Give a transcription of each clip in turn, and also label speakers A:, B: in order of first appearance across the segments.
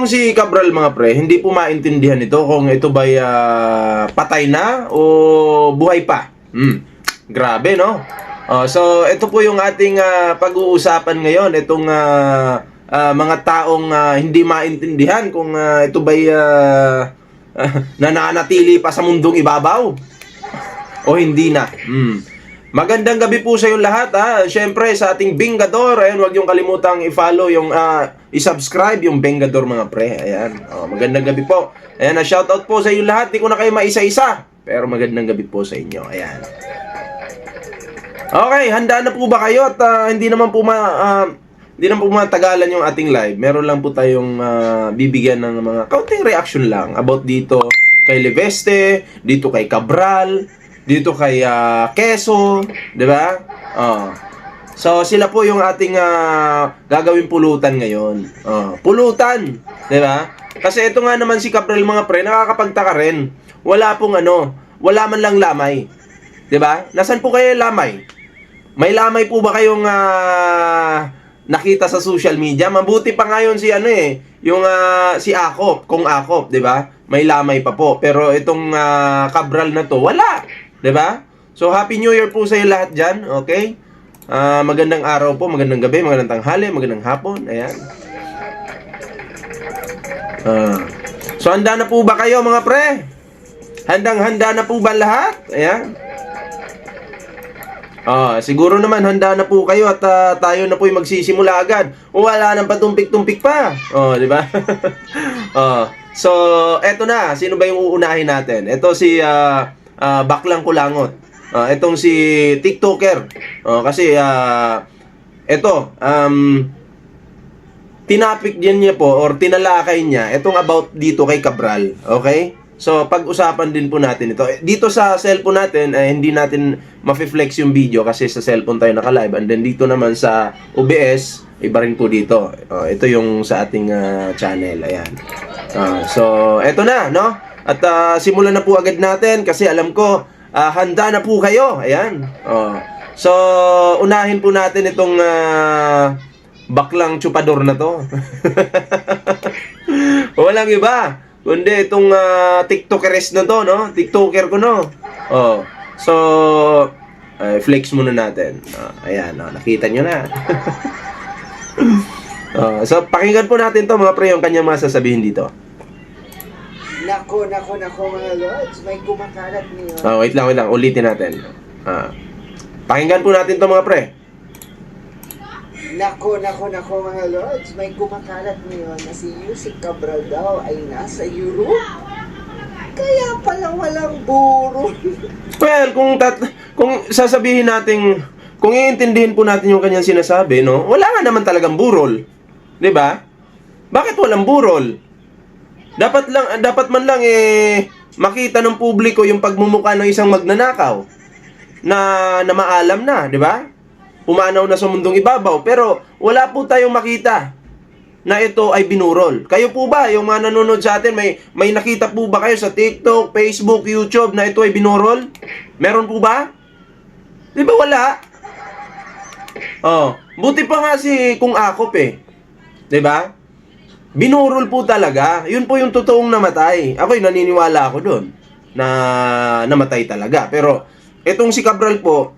A: Itong si Cabral mga pre, hindi po maintindihan ito kung ito ba'y patay na o buhay pa. Grabe, no? So, ito po yung ating pag-uusapan ngayon. Itong mga taong hindi maintindihan kung ito ba'y nananatili pa sa mundong ibabaw o hindi na. Magandang gabi po sa yung lahat, ha. Siyempre sa ating Bengador, ayun, huwag yung kalimutang i-follow yung i-subscribe yung Bengador mga pre. Ayan. Magandang gabi po. Ayan, shoutout po sa yung lahat. Di ko na kayo maisa-isa, pero magandang gabi po sa inyo. Ayan. Okay, handa na po ba kayo? At hindi naman po matagalan yung ating live. Meron lang po tayong bibigyan ng mga kaunting reaction lang about dito kay Leveste, dito kay Cabral, dito kay Quezon, di ba? So sila po yung ating gagawin pulutan ngayon. Pulutan, di ba? Kasi ito nga naman si Cabral mga pre, nakakapagtaka rin. Wala man lang lamay. Di ba? Nasaan po kayo lamay? May lamay po ba kayong nakita sa social media? Mabuti pa ngayon si si Akop, Kung Akop, 'di ba? May lamay pa po. Pero itong Cabral na to, wala, 'di ba? So Happy New Year po sa iyo lahat diyan, okay? Magandang araw po, magandang gabi, magandang tanghali, magandang hapon. Ayan. So handa na po ba kayo mga pre? Handang-handa na po ba lahat? Ayan. Siguro naman handa na po kayo at tayo na po yung magsisimula agad. Wala nang patumpik-tumpik pa. Di ba? So, eto na. Sino ba yung uunahin natin? Ito si Baklang Kulangot. Etong si TikToker. Kasi tinapik din niya po or tinalakay niya itong about dito kay Cabral. Okay? So, pag-usapan din po natin ito. Dito sa cellphone natin, hindi natin ma-flex yung video kasi sa cellphone tayo naka-live. And then dito naman sa OBS, iba rin po dito. Ito yung sa ating channel. Ayan. So, eto na, no? At simulan na po agad natin kasi alam ko, handa na po kayo. Ayan. So, unahin po natin itong baklang chupador na to. Walang iba kundi itong TikTokeres na to, no? TikToker ko, no? So, flex muna natin. Ayan, nakita nyo na. So, pakinggan po natin to mga pre, yung kanyang masasabihin dito.
B: Nako, mga lords. May kumakalat niyo.
A: Wait lang. Ulitin natin. Pakinggan po natin to mga pre.
B: Nako, mga lords. May kumakalat ngayon na si Yusik Cabral daw ay nasa Europe. Kaya pala walang burol.
A: Well, kung sasabihin natin, kung iintindihin po natin yung kanyang sinasabi, no? Wala nga naman talagang burol. 'Di ba? Bakit walang burol? Dapat man lang makita ng publiko yung pagmumukha ng isang magnanakaw na maalam na, 'di ba? Pumanaw na sa mundong ibabaw, pero wala po tayong makita na ito ay binurol. Kayo po ba, yung mga nanonood sa atin, may nakita po ba kayo sa TikTok, Facebook, YouTube na ito ay binurol? Meron po ba? Di ba wala? Buti pa nga si Kung Akop di ba? Binurol po talaga. Yun po yung totoong namatay. Ako'y naniniwala ako doon na namatay talaga. Pero itong si Cabral po,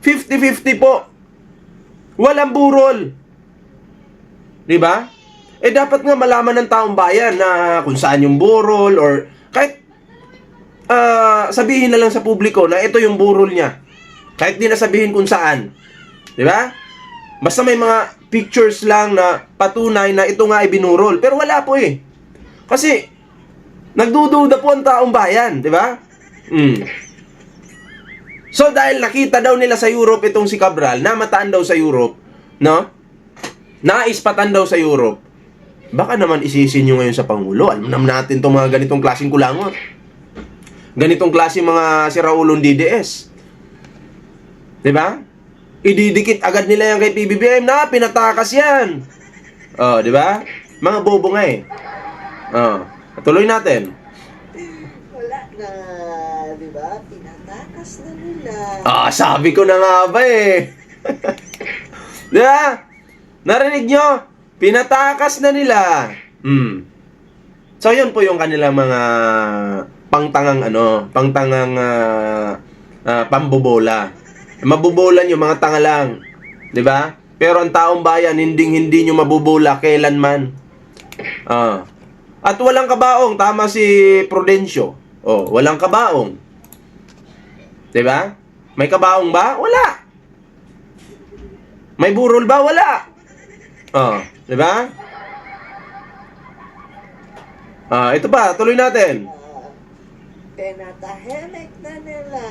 A: 50-50 po. Walang burol. 'Di ba? Dapat nga malaman ng taong bayan na kung saan yung burol or kahit sabihin na lang sa publiko na ito yung burol niya. Kahit di na sabihin kung saan. 'Di ba? Basta may mga pictures lang na patunay na ito nga ay binurol. Pero wala po Kasi nagdududa po ang taong bayan, 'di ba? So dahil nakita daw nila sa Europe itong si Cabral, namataan daw sa Europe, no? Naispatan daw sa Europe. Baka naman isisin nyo ngayon sa Pangulo. Alam naman natin itong mga ganitong klaseng kulangot. Ganitong klaseng mga siraulong DDS. 'Di ba? Ididikit agad nila yan kay PBBM na pinatakas yan. 'Di ba? Mga bobo nga tuloy natin.
B: Wala na, di ba? Tinatakas na nila.
A: Sabi ko na nga ba Di ba? Narinig nyo? Pinatakas na nila. So, yun po yung kanilang mga pangtangang pambobola. Mabobola nyo, mga tanga lang. 'Di ba? Pero ang taong bayan, hindi nyo mabobola kailanman. At walang kabaong, tama si Prudencio. Oh, walang kabaong. 'Di ba? May kabaong ba? Wala. May burol ba? Wala. Oh, 'di ba? Ito pa, tuloy natin.
B: Pinatahimik na nila.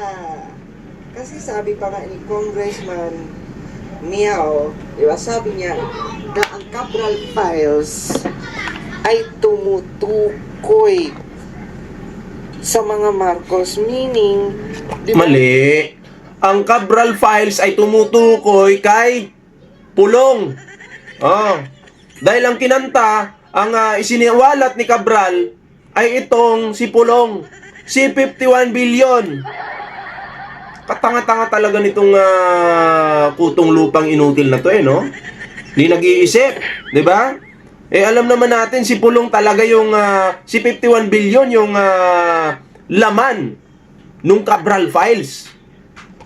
B: Kasi sabi pa nga ni Congressman Miao, di ba, sabi niya na ang Cabral Files ay tumutukoy sa mga Marcos, meaning, di ba,
A: Mali. Ang Cabral Files ay tumutukoy kay Pulong. Dahil ang kinanta, ang isiniwalat ni Cabral ay itong si Pulong. Si 51 billion. Katanga-tanga talaga nitong kutong lupang inutil na to no? Di nag-iisip, di ba? Alam naman natin si Pulong talaga yung si 51 billion yung laman nung Cabral Files.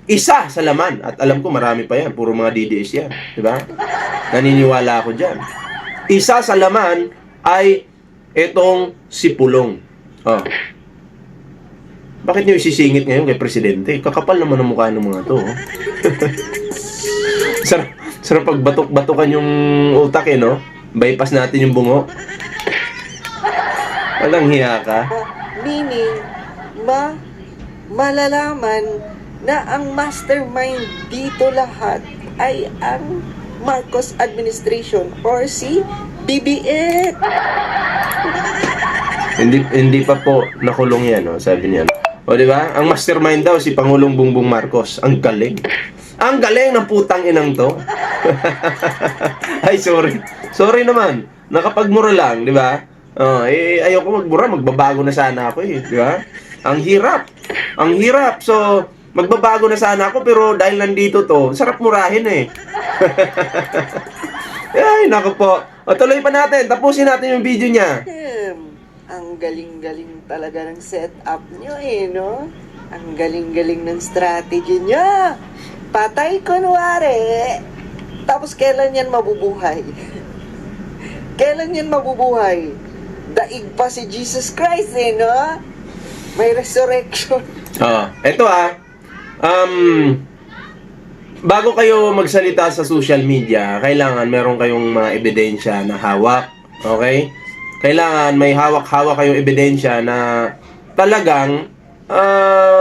A: Isa sa laman. At alam ko marami pa yan. Puro mga DDS yan. Di ba? Naniniwala ako dyan. Isa sa laman ay itong si Pulong. Bakit niyo isisingit ngayon kay Presidente? Kakapal naman ang mukha ng mga to. Sarap pagbatok-batokan yung utak no? Bypass natin yung bungo. Walang hiya ka.
B: meaning, malalaman na ang mastermind dito lahat ay ang Marcos administration or si BBM.
A: Hindi pa po nakulong yan, sabi niya. O di ba? Ang mastermind daw si Pangulong Bongbong Marcos. Ang galing. Ang galing ng putang inang to. Ay, sorry. Sorry naman. Nakapagmura lang, di ba? Ayoko magmura, magbabago na sana ako di ba? Ang hirap. Ang hirap. So, magbabago na sana ako pero dahil nandito to, sarap murahin Ay, naku po. O, tuloy pa natin. Tapusin natin yung video niya.
B: Ang galing-galing talaga ng setup nyo no? Ang galing-galing ng strategy nyo. Patay kunwari. Tapos kailan yan mabubuhay? Kailan yan mabubuhay? Daig pa si Jesus Christ no? May resurrection.
A: Eto bago kayo magsalita sa social media, kailangan meron kayong mga ebidensya na hawak. Okay? Kailangan may hawak-hawak kayong ebidensya na talagang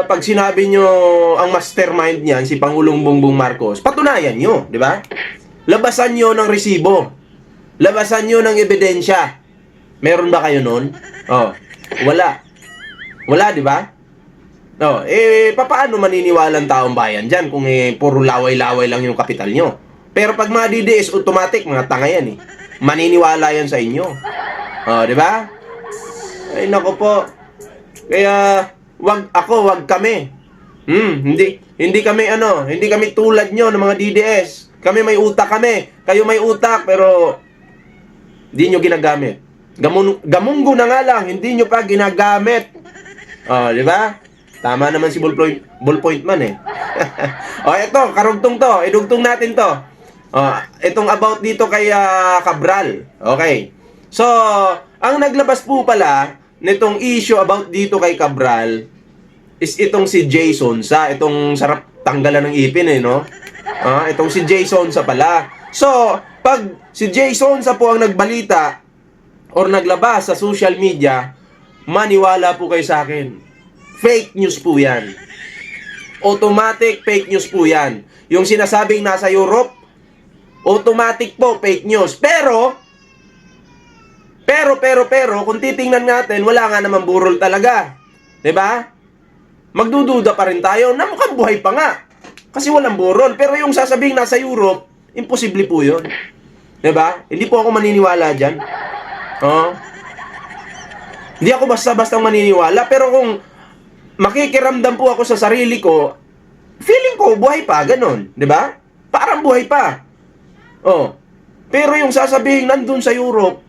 A: pag sinabi nyo ang mastermind niyan, si Pangulong Bongbong Marcos, patunayan nyo, di ba? Labasan nyo ng resibo. Labasan nyo ng ebidensya. Meron ba kayo nun? Wala. Wala, di ba? Paano maniniwala ang taong bayan dyan kung puro laway-laway lang yung kapital nyo? Pero pag mga DDS, automatic, mga tanga yan maniniwala yan sa inyo. Di ba? Ay, nako po. Kaya, wag kami. Hindi kami tulad nyo ng mga DDS. Kami may utak kami. Kayo may utak, pero hindi nyo ginagamit. Gamunggo na nga lang, hindi nyo pa ginagamit. Di ba? Tama naman si ballpoint man ito, karugtong to. Idugtong natin to. Itong about dito kay Cabral. Okay. So, ang naglabas po pala nitong issue about dito kay Cabral is itong si Jason sa itong sarap tanggalan ng ipin no? Itong si Jason sa pala. So, pag si Jason sa po ang nagbalita or naglabas sa social media, maniwala po kayo sa akin. Fake news po yan. Automatic fake news po yan. Yung sinasabing nasa Europe, automatic po fake news. Pero, kung titingnan natin, wala nga naman burol talaga. 'Di ba? Magdududa pa rin tayo na mukhang buhay pa nga. Kasi walang burol. Pero yung sasabing nasa Europe, imposible po yun. 'Di ba? Hindi po ako maniniwala dyan. Hindi ako basta-basta maniniwala. Pero kung makikiramdam po ako sa sarili ko, feeling ko buhay pa, ganun. 'Di ba? Parang buhay pa. Pero yung sasabihin nandun sa Europe,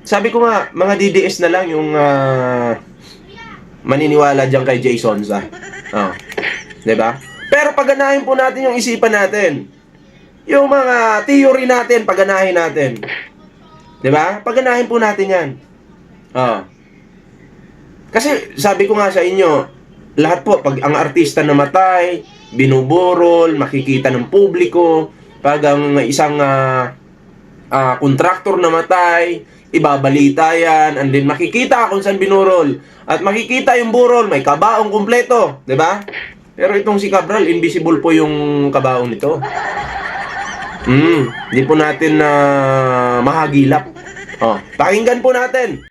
A: sabi ko nga, mga DDS na lang yung maniniwala diyan kay Jason sa. Oh. 'Di ba? Pero paganahin po natin yung isipan natin. Yung mga theory natin, paganahin natin. 'Di ba? Paganahin po natin 'yan. Oh. Kasi sabi ko nga sa inyo, lahat po pag ang artista namatay, binuburol, makikita ng publiko, pag ang isang kontraktor namatay, ibabalita yan, and then makikita kung saan binurol. At makikita yung burol, may kabaong kumpleto, 'di ba? Pero itong si Cabral, invisible po yung kabaong nito. Hindi po natin mahagilap. Oh, pakinggan po natin